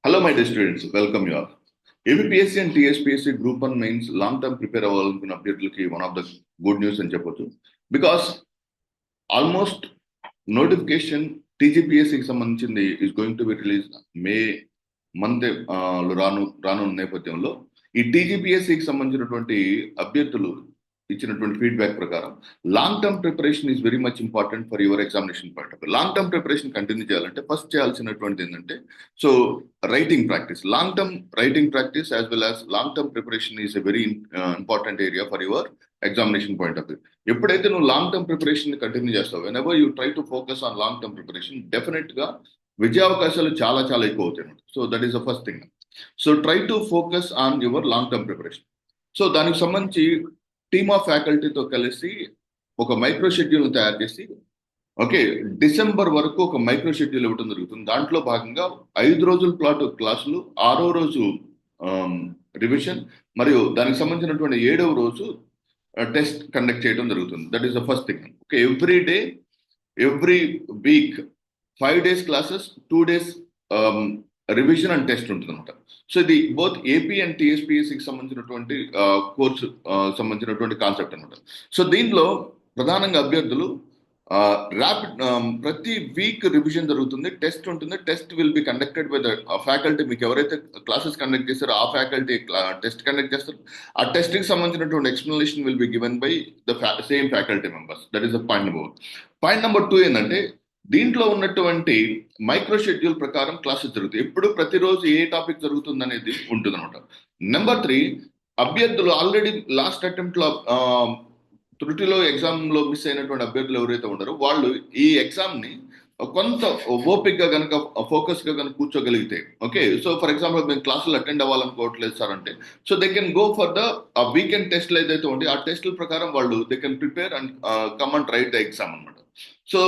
Hello, my dear students. Welcome you all. ABPSC and TSPSC Group 1 means long-term prepare అవ్వాలనుకున్న అభ్యర్థులకి one of the good news అని చెప్పొచ్చు. Because almost notification TGPSCకి సంబంధించింది is going to be released May month రానున్న నేపథ్యంలో ఈ TGPSCకి సంబంధించినటువంటి అభ్యర్థులు ఇచ్చినటువంటి ఫీడ్బ్యాక్ ప్రకారం long term preparation is very much important for your examination point of long term preparation continue చేయాలంటే ఫస్ట్ చేయాల్సినటువంటి ఏంటంటే so writing practice long term writing practice as well as long term preparation is a very important area for your examination point of view. ఎప్పుడైతే నువ్వు long term preparation continue చేస్తావు, when ever you try to focus on long term preparation, definite గా విజయావకాశాలు చాలా చాలా ఎక్కువ అవుతాయి. So that is the first thing. So try to focus on your long term preparation. So దానికి సంబంధించి team of ఫ్యాకల్టీతో కలిసి ఒక మైక్రో షెడ్యూల్ తయారు చేసి డిసెంబర్ వరకు ఒక మైక్రో షెడ్యూల్ ఇవ్వడం జరుగుతుంది. దాంట్లో భాగంగా 5 రోజుల ప్లాట్ క్లాసులు, 6వ రోజు రివిజన్ మరియు దానికి సంబంధించినటువంటి 7వ రోజు టెస్ట్ కండక్ట్ చేయడం జరుగుతుంది. That is the first thing. Every day, every week 5 days classes, 2 days revision and test ఉంటుంది అనమాట. సో ఇది బోత్ ఏపీ అండ్ టీఎస్పీఎస్సికి సంబంధించినటువంటి కోర్సు సంబంధించినటువంటి కాన్సెప్ట్ అనమాట. సో దీంట్లో ప్రధానంగా అభ్యర్థులు ర్యాపిడ్ ప్రతి వీక్ రివిజన్ జరుగుతుంది, టెస్ట్ ఉంటుంది. Test will be conducted by the faculty. మీకు ఎవరైతే క్లాసెస్ కండక్ట్ చేస్తారో ఆ ఫ్యాకల్టీ టెస్ట్ కండక్ట్ చేస్తారు. ఆ టెస్ట్కి సంబంధించినటువంటి explanation will be given by the same faculty members. That is the point number 1. Point number 2 ఏంటంటే దీంట్లో ఉన్నటువంటి మైక్రో షెడ్యూల్ ప్రకారం క్లాసెస్ జరుగుతాయి. ఎప్పుడు ప్రతిరోజు ఏ టాపిక్ జరుగుతుంది అనేది ఉంటుంది అనమాట. నెంబర్ 3, అభ్యర్థులు ఆల్రెడీ లాస్ట్ అటెంప్ట్ లో త్రుటిలో ఎగ్జామ్ లో మిస్ అయినటువంటి అభ్యర్థులు ఎవరైతే ఉన్నారో వాళ్ళు ఈ ఎగ్జామ్ ని కొంత ఓపిక్ గా కనుక ఫోకస్ గా కనుక కూర్చోగలిగితే, సో ఫర్ ఎగ్జాంపుల్ మేము క్లాసులు అటెండ్ అవ్వాలనుకోవట్లేదు సార్ అంటే, so they can go for the weekend టెస్ట్లు ఏదైతే ఉంటే ఆ టెస్ట్ల ప్రకారం వాళ్ళు they can prepare and come and right the exam అనమాట. So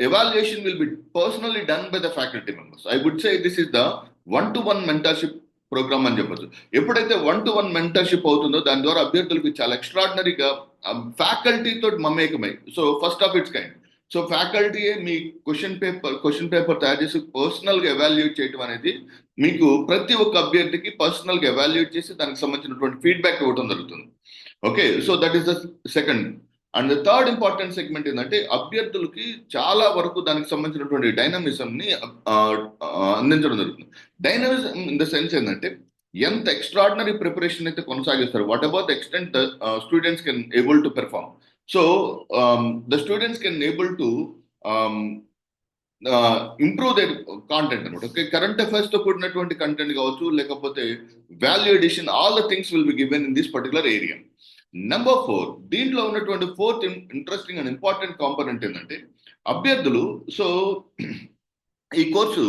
evaluation will be personally done by the faculty members. I would say this is the one-to-one mentorship program అని చెప్పచ్చు. ఎప్పుడైతే 1-to-1 మెంటర్షిప్ అవుతుందో దాని ద్వారా అభ్యర్థులకి చాలా ఎక్స్ట్రాడినరీగా ఫ్యాకల్టీతో మమేకమై, so first of its kind, so ఫ్యాకల్టీయే మీ క్వశ్చన్ పేపర్ తయారు చేసి పర్సనల్ గా ఎవాల్యుయేట్ చేయడం అనేది మీకు ప్రతి ఒక్క అభ్యర్థికి పర్సనల్ గా ఎవాల్యుయేట్ చేసి దానికి సంబంధించినటువంటి ఫీడ్బ్యాక్ ఇవ్వడం జరుగుతుంది. So that is the second. And the third important segment ఏంటంటే అభ్యర్థులకి చాలా వరకు దానికి సంబంధించినటువంటి డైనమిజం ని అందించడం జరుగుతుంది. డైనమిజం ఇన్ ద సెన్స్ ఏంటంటే ఎంత ఎక్స్ట్రాడినరీ ప్రిపరేషన్ అయితే కొనసాగిస్తారు, what about the extent students can able to perform. So the students can able to improve their content అనమాట. కరెంట్ అఫైర్స్ తో కూడినటువంటి కంటెంట్ కావచ్చు, లేకపోతే value addition, all the things will be given in this particular area. Number 4, దీంట్లో ఉన్నటువంటి 4th interesting and important component ఏంటంటే అభ్యర్థులు so ఈ కోర్సు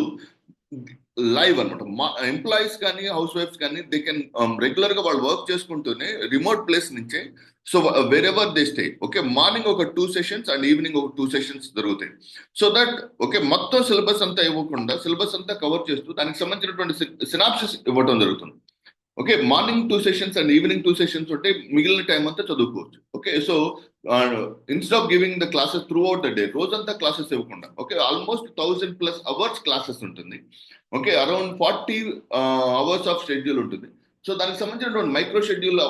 లైవ్ అనమాట. ఎంప్లాయీస్ కానీ హౌస్ వైఫ్స్ కానీ దే కెన్ రెగ్యులర్ గా వాళ్ళు వర్క్ చేసుకుంటూనే రిమోట్ ప్లేస్ నుంచే, so where ever they stay, morning ఒక 2 sessions అండ్ ఈవినింగ్ ఒక 2 sessions జరుగుతాయి. సో దట్ మొత్తం సిలబస్ అంతా ఇవ్వకుండా సిలబస్ అంతా కవర్ చేస్తూ దానికి సంబంధించినటువంటి సినాప్సిస్ ఇవ్వడం జరుగుతుంది. Morning 2 sessions and evening 2 sessions ఉంటే మిగిలిన టైం అంతా చదువుకోవచ్చు. So instead of giving the classes through out the day, రోజంతా క్లాసెస్ ఇవ్వకుండా ఆల్మోస్ట్ 1000+ అవర్స్ క్లాసెస్ ఉంటుంది. అరౌండ్ 40 hours ఆఫ్ షెడ్యూల్ ఉంటుంది. సో దానికి సంబంధించినటువంటి మైక్రో షెడ్యూల్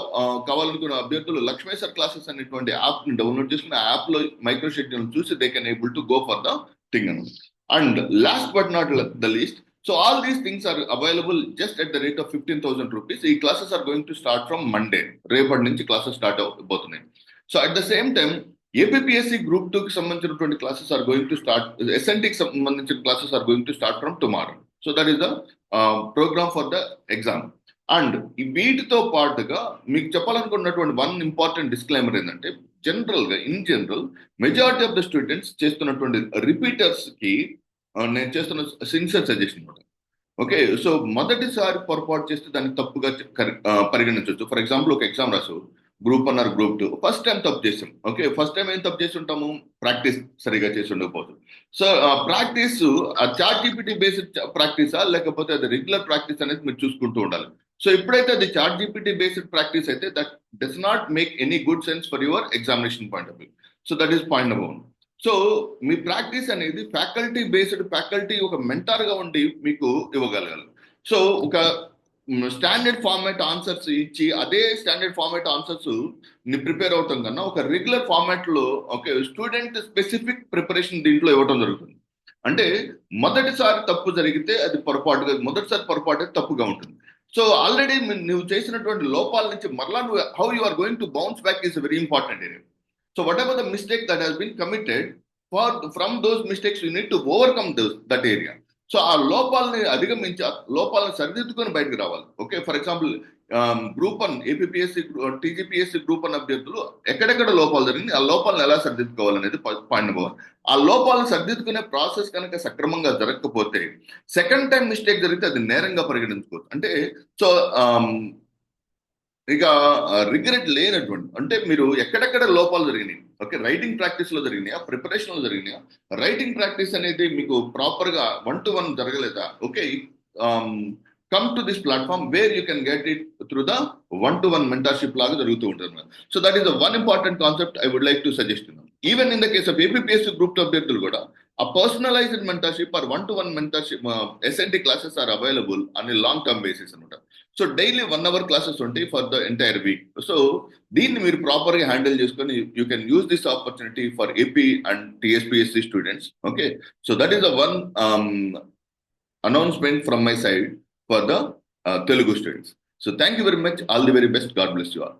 కావాలనుకున్న అభ్యర్థులు లక్ష్మేశ్వర్ క్లాసెస్ అనేటువంటి యాప్ ని డౌన్లోడ్ చేసుకుని ఆ యాప్ లో మైక్రో షెడ్యూల్ చూసి they can able to go for the thing అనమాట. And last but not the least, so all these things are available just at the rate of 15,000 rupees. ఈ classes are going to start from Monday. రేపటి నుంచి classes start అవబోతున్నాయి. So at the same time APSC group 2 కి సంబంధించినటువంటి classes are going to start, ఎస్ఎన్టీకి సంబంధించిన classes are going to start from tomorrow. So that is the program for the exam. And వీటితో పాటుగా మీకు చెప్పాలనుకున్నటువంటి 1 ఇంపార్టెంట్ డిస్క్లైమర్ ఏంటంటే in general majority of the students చేస్తున్నటువంటి రిపీటర్స్ కి నేను చేస్తున్న సిన్సియర్ సజెషన్ అనమాట. సో మొదటిసారి పొరపాటు చేస్తే దాన్ని తప్పుగా పరిగణించవచ్చు. ఫర్ ఎగ్జాంపుల్ ఒక ఎగ్జామ్ రాసు, group 1 or group 2, first time తప్పు చేసాం. ఫస్ట్ టైం ఏం తప్పు చేసి ఉంటాము, ప్రాక్టీస్ సరిగా చేసి ఉండకపోతుంది. So practice ChatGPT based ప్రాక్టీసా లేకపోతే అది రెగ్యులర్ ప్రాక్టీస్ అనేది మీరు చూసుకుంటూ ఉండాలి. సో ఎప్పుడైతే అది చాట్ జీపీటీ బేస్డ్ ప్రాక్టీస్ అయితే that does not make any good sense for your examination point of view. So that is point number 1. So me practice అనేది ఫ్యాకల్టీ బేస్డ్, ఫ్యాకల్టీ ఒక mentor గా ఉండి మీకు ఇవ్వగలగాలి. సో ఒక standard format answers ఇచ్చి అదే standard format answers ని prepare అవటం కన్నా ఒక రెగ్యులర్ ఫార్మాట్ లో ఒక స్టూడెంట్ స్పెసిఫిక్ ప్రిపరేషన్ దీంట్లో ఇవ్వటం జరుగుతుంది. అంటే మొదటిసారి తప్పు జరిగితే అది పొరపాటుగా, మొదటిసారి పొరపాటు తప్పుగా ఉంటుంది. సో ఆల్రెడీ నువ్వు చేసినటువంటి లోపాల నుంచి మరలా నువ్వు how you are going to bounce back is very important area. So whatever the mistake that has been committed, from those mistakes you need to overcome that area. So ఆ లోపాలని అధిగమించి ఆ లోపాలను సరిదిద్దుకొని బయటకు రావాలి. Okay, for example group 1 APSC TGPSC group 1 అభ్యర్థులు ఎక్కడెక్కడ లోపాలు జరిగింది, ఆ లోపాలను ఎలా సరిదిద్దుకోవాలనేది పాయింట్ నెంబర్ 1. ఆ లోపాలను సరిదిద్దుకునే ప్రాసెస్ కనుక సక్రమంగా జరగకపోతే సెకండ్ టైం మిస్టేక్ జరిగితే అది నేరంగా పరిగణించుకోవచ్చు. అంటే సో ఇక రిగ్రెట్ లేనటువంటి, అంటే మీరు ఎక్కడెక్కడ లోపాలు జరిగినాయి, ఓకే, రైటింగ్ ప్రాక్టీస్ లో జరిగినాయా, ప్రిపరేషన్ లో జరిగినాయా, రైటింగ్ ప్రాక్టీస్ అనేది మీకు ప్రాపర్ గా 1-to-1 జరగలేదా, okay, come to this platform where you can get it through the 1-to-1 mentorship లాగా జరుగుతూ ఉంటుంది. So that is the one important concept I would like to suggest. Even in the case of APSC group అభ్యర్థులు కూడా a personalized mentorship or 1-to-1 mentorship SNT classes are available on a long term basis అనమాట. So daily 1 hour classes ఉంటాయి for the entire week. So దీన్ని మీరు proper గా handle చేసుకొని you can use this opportunity for AP and TSPSC students. Okay, so that is the one announcement from my side for the Telugu students. So thank you very much. All the very best. God bless you all.